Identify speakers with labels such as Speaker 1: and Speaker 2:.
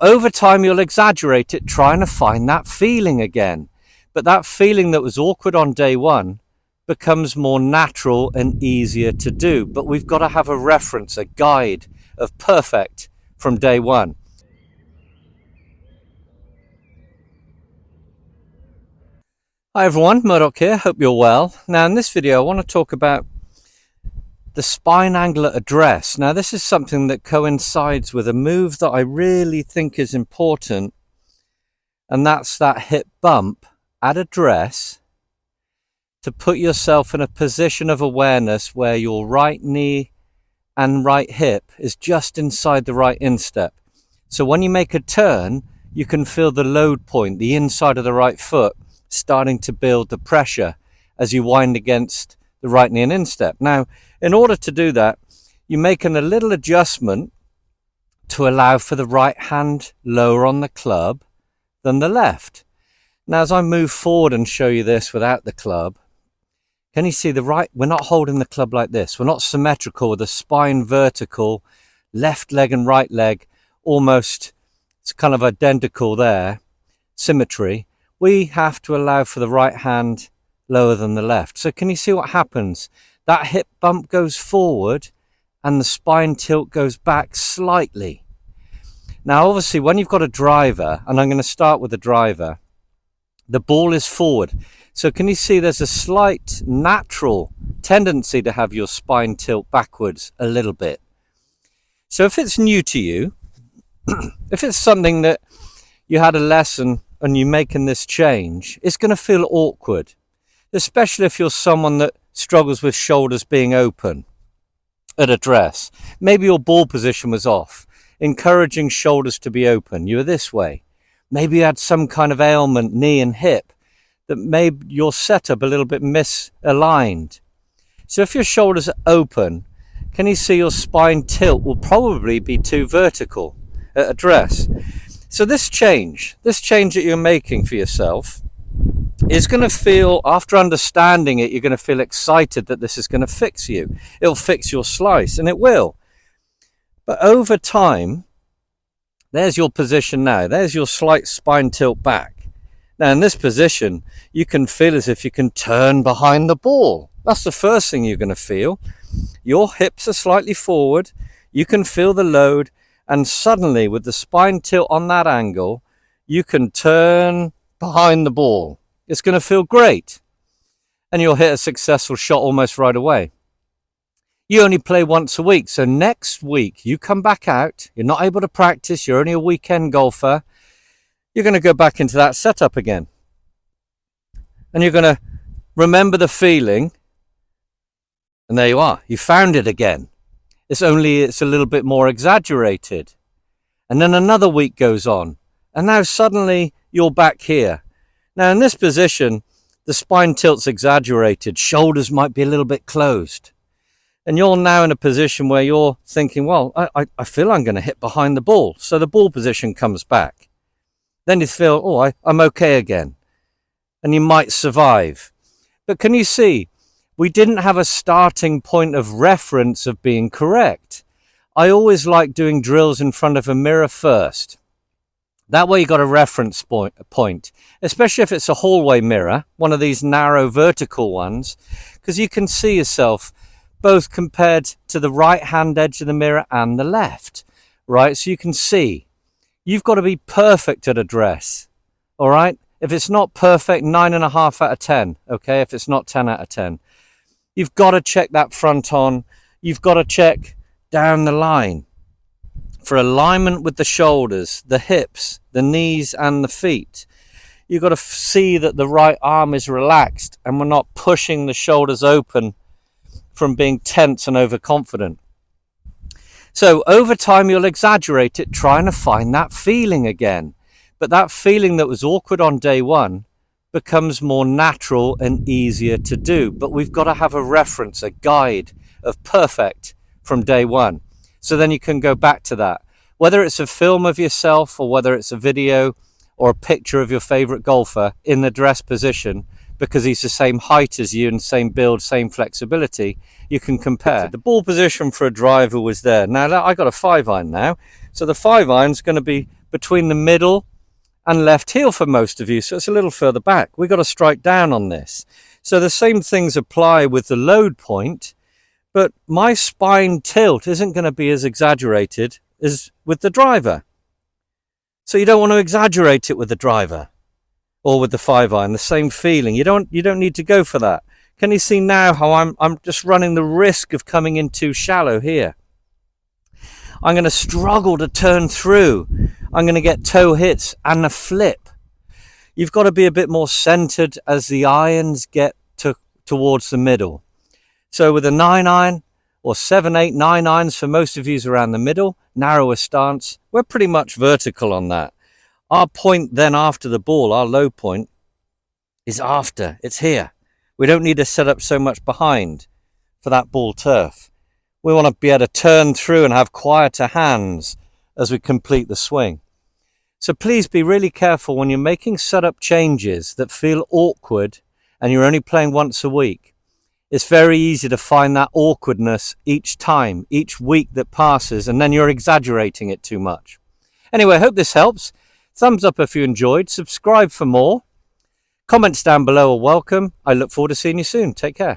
Speaker 1: Over time, you'll exaggerate it, trying to find that feeling again. But that feeling that was awkward on day one becomes more natural and easier to do. But we've got to have a reference, a guide of perfect from day one. Hi everyone, Murdoch here, hope you're well. Now in this video I want to talk about the spine angle at address. Now this is something that coincides with a move that I really think is important, and that's that hip bump at address, to put yourself in a position of awareness where your right knee and right hip is just inside the right instep. So when you make a turn, you can feel the load point, the inside of the right foot, starting to build the pressure as you wind against the right knee and instep. Now, in order to do that, you're making a little adjustment to allow for the right hand lower on the club than the left. Now, as I move forward and show you this without the club, can you see the right? We're not holding the club like this. We're not symmetrical with the spine vertical, left leg and right leg, almost, it's kind of identical there, symmetry. We have to allow for the right hand lower than the left. So can you see what happens? That hip bump goes forward and the spine tilt goes back slightly. Now, obviously, when you've got a driver, and I'm going to start with the driver, the ball is forward. So can you see there's a slight natural tendency to have your spine tilt backwards a little bit. So if it's new to you, if it's something that you had a lesson and you're making this change, it's going to feel awkward, especially if you're someone that struggles with shoulders being open at address. Maybe your ball position was off, encouraging shoulders to be open. You were this way. Maybe you had some kind of ailment, knee and hip, that made your setup a little bit misaligned. So if your shoulders are open, can you see your spine tilt will probably be too vertical at address? So this change that you're making for yourself is going to feel, after understanding it, you're going to feel excited that this is going to fix you. It'll fix your slice, and it will. But over time, there's your position now. There's your slight spine tilt back. Now in this position, you can feel as if you can turn behind the ball. That's the first thing you're going to feel. Your hips are slightly forward. You can feel the load. And suddenly, with the spine tilt on that angle, you can turn behind the ball. It's going to feel great. And you'll hit a successful shot almost right away. You only play once a week. So next week, you come back out. You're not able to practice. You're only a weekend golfer. You're going to go back into that setup again. And you're going to remember the feeling. And there you are. You found it again. It's a little bit more exaggerated. And then another week goes on. And now suddenly you're back here. Now in this position, the spine tilt's exaggerated. Shoulders might be a little bit closed. And you're now in a position where you're thinking, well, I feel I'm going to hit behind the ball. So the ball position comes back. Then you feel, oh, I'm okay again. And you might survive. But can you see? We didn't have a starting point of reference of being correct. I always like doing drills in front of a mirror first. That way you got a reference point, especially if it's a hallway mirror, one of these narrow vertical ones, because you can see yourself both compared to the right hand edge of the mirror and the left, right? So you can see. You've got to be perfect at address, all right? If it's not perfect, 9.5 out of 10, okay? If it's not 10 out of 10. You've got to check that front on. You've got to check down the line for alignment with the shoulders, the hips, the knees and the feet. You've got to see that the right arm is relaxed and we're not pushing the shoulders open from being tense and overconfident. So over time, you'll exaggerate it, trying to find that feeling again. But that feeling that was awkward on day one becomes more natural and easier to do. But we've got to have a reference, a guide of perfect from day one. So then you can go back to that. Whether it's a film of yourself or whether it's a video or a picture of your favorite golfer in the dress position, because he's the same height as you and same build, same flexibility, you can compare. The ball position for a driver was there. Now I got a 5-iron now. So the 5-iron's going to be between the middle and left heel for most of you, so it's a little further back. We've got to strike down on this. So the same things apply with the load point, but my spine tilt isn't going to be as exaggerated as with the driver. So you don't want to exaggerate it with the driver or with the 5-iron, the same feeling. You don't need to go for that. Can you see now how I'm just running the risk of coming in too shallow here? I'm going to struggle to turn through. I'm going to get toe hits and a flip. You've got to be a bit more centered as the irons get towards the middle. So with a 9-iron or 7, 8, 9 irons for most of you around the middle, narrower stance, we're pretty much vertical on that. Our point then after the ball, our low point, is after. It's here. We don't need to set up so much behind for that ball turf. We want to be able to turn through and have quieter hands as we complete the swing. So please be really careful when you're making setup changes that feel awkward and you're only playing once a week. It's very easy to find that awkwardness each time, each week that passes, and then you're exaggerating it too much. Anyway, I hope this helps. Thumbs up if you enjoyed. Subscribe for more. Comments down below are welcome. I look forward to seeing you soon. Take care.